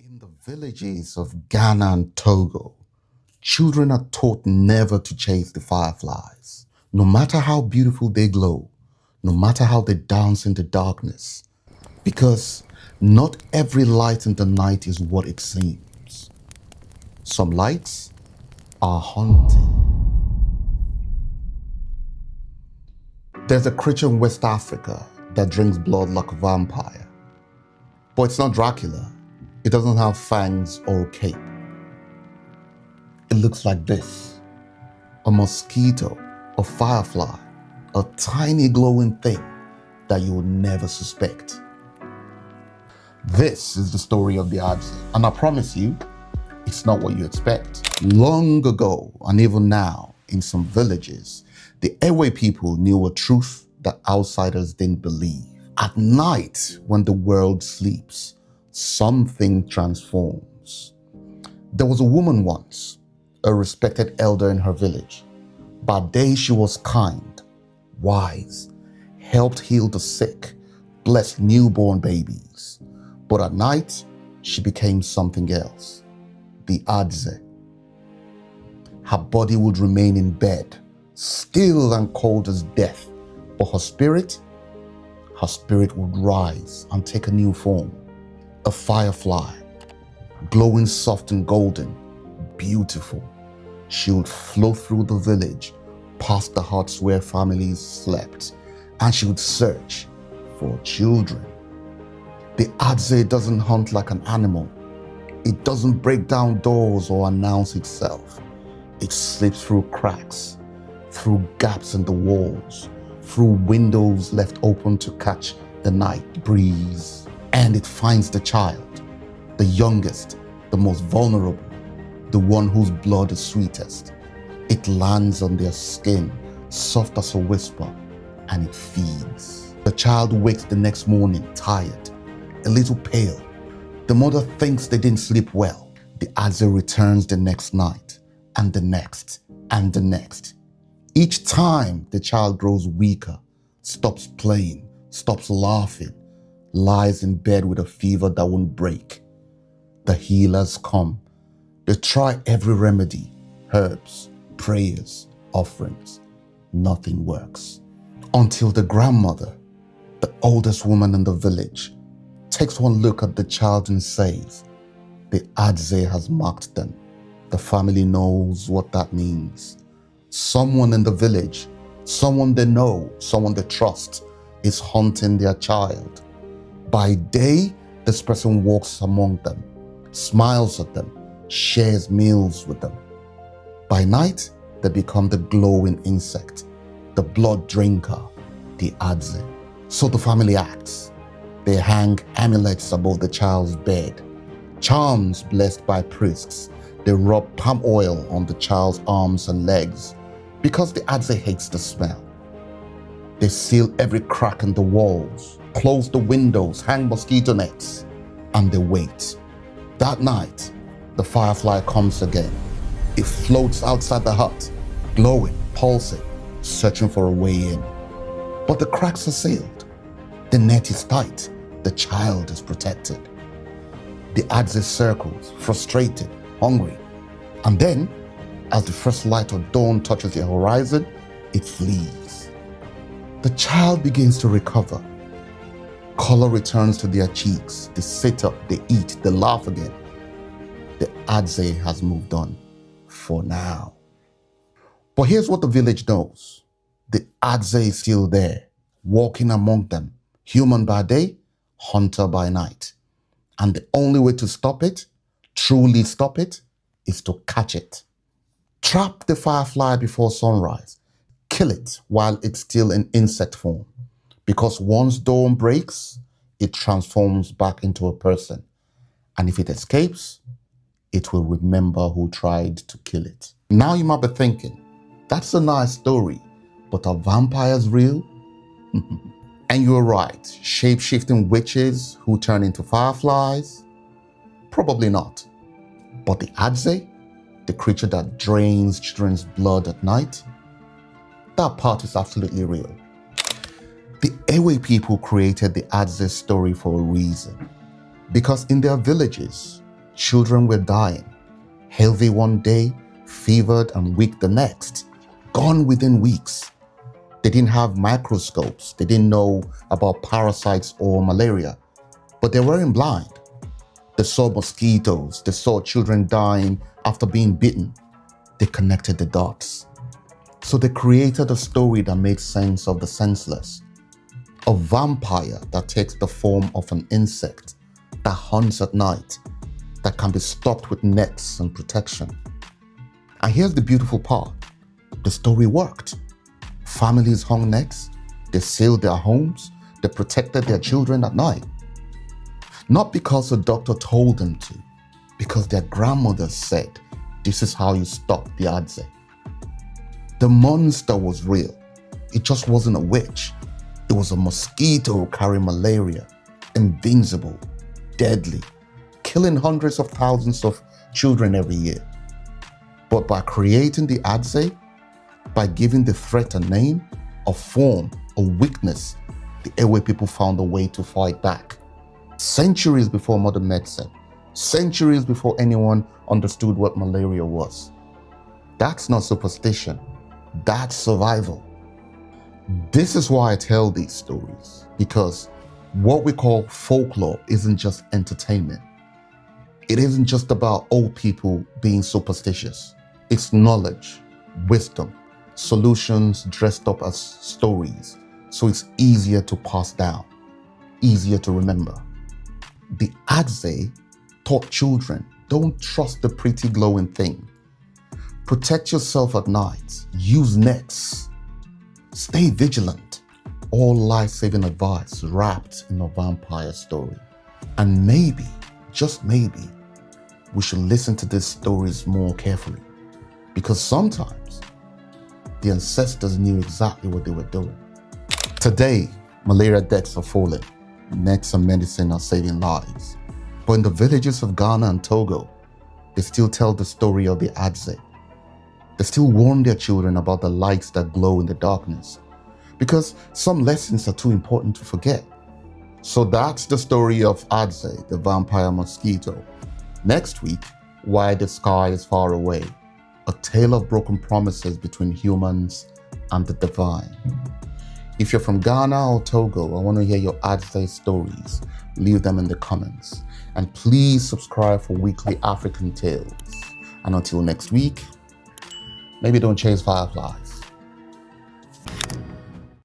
In the villages of Ghana and Togo, children are taught never to chase the fireflies. No matter how beautiful they glow, no matter how they dance in the darkness, because not every light in the night is what it seems. Some lights are haunting. There's a creature in West Africa that drinks blood like a vampire. But it's not Dracula. It doesn't have fangs or a cape. It looks like this: a mosquito, a firefly, a tiny glowing thing that you would never suspect. This is the story of the Adze, and I promise you, it's not what you expect. Long ago, and even now, in some villages, the Ewe people knew a truth that outsiders didn't believe. At night, when the world sleeps, something transforms. There was a woman once, a respected elder in her village. By day, she was kind, wise, helped heal the sick, blessed newborn babies. But at night, she became something else, the Adze. Her body would remain in bed, still and cold as death, but her spirit would rise and take a new form. A firefly, glowing soft and golden, beautiful. She would float through the village, past the huts where families slept, and she would search for children. The Adze doesn't hunt like an animal. It doesn't break down doors or announce itself. It slips through cracks, through gaps in the walls, through windows left open to catch the night breeze. And it finds the child, the youngest, the most vulnerable, the one whose blood is sweetest. It lands on their skin, soft as a whisper, and it feeds. The child wakes the next morning tired, a little pale. The mother thinks they didn't sleep well. The Adze returns the next night, and the next, and the next. Each time the child grows weaker, stops playing, stops laughing, lies in bed with a fever that won't break. The healers come. They try every remedy, herbs, prayers, offerings. Nothing works. Until the grandmother, the oldest woman in the village, takes one look at the child and says, the Adze has marked them. The family knows what that means. Someone in the village, someone they know, someone they trust, is hunting their child. By day, this person walks among them, smiles at them, shares meals with them. By night, they become the glowing insect, the blood drinker, the Adze. So the family acts. They hang amulets above the child's bed, charms blessed by priests. They rub palm oil on the child's arms and legs because the Adze hates the smell. They seal every crack in the walls, close the windows, hang mosquito nets, and they wait. That night, the firefly comes again. It floats outside the hut, glowing, pulsing, searching for a way in. But the cracks are sealed. The net is tight. The child is protected. The Adze circles, frustrated, hungry. And then, as the first light of dawn touches the horizon, it flees. The child begins to recover. Color returns to their cheeks. They sit up, they eat, they laugh again. The Adze has moved on for now. But here's what the village knows. The Adze is still there, walking among them, human by day, hunter by night. And the only way to stop it, truly stop it, is to catch it. Trap the firefly before sunrise. Kill it while it's still in insect form. Because once dawn breaks, it transforms back into a person. And if it escapes, it will remember who tried to kill it. Now you might be thinking, that's a nice story, but are vampires real? And you're right, shape-shifting witches who turn into fireflies? Probably not. But the Adze, the creature that drains children's blood at night, that part is absolutely real. The Ewe people created the Adze story for a reason. Because in their villages, Children were dying, healthy one day, fevered and weak the next, gone within weeks. They didn't have microscopes, they didn't know about parasites or malaria, but they weren't blind. They saw mosquitoes, they saw children dying after being bitten. They connected the dots. So they created a story that made sense of the senseless. A vampire that takes the form of an insect, that hunts at night, that can be stopped with nets and protection. And here's the beautiful part. The story worked. Families hung nets, they sealed their homes, they protected their children at night. Not because the doctor told them to, because their grandmothers said, this is how you stop the Adze. The monster was real. It just wasn't a witch. It was a mosquito carrying malaria, invincible, deadly, killing hundreds of thousands of children every year. But by creating the Adze, by giving the threat a name, a form, a weakness, the Ewe people found a way to fight back. Centuries before modern medicine, centuries before anyone understood what malaria was. That's not superstition, that's survival. This is why I tell these stories, because what we call folklore isn't just entertainment. It isn't just about old people being superstitious. It's knowledge, wisdom, solutions dressed up as stories, so it's easier to pass down, easier to remember. The Adze taught children, don't trust the pretty glowing thing. Protect yourself at night, use nets, stay vigilant. All life-saving advice wrapped in a vampire story. And maybe, just maybe, we should listen to these stories more carefully, because sometimes the ancestors knew exactly what they were doing. Today, malaria deaths are falling. Nets and medicine are saving lives. But in the villages of Ghana and Togo, they still tell the story of the Adze. They still warn their children about the lights that glow in the darkness, because some lessons are too important to forget. So that's the story of Adze, the vampire mosquito. Next week, Why the Sky is Far Away, a tale of broken promises between humans and the divine. If you're from Ghana or Togo, I want to hear your Adze stories. Leave them in the comments. And please subscribe for weekly African tales. And until next week, maybe don't chase fireflies.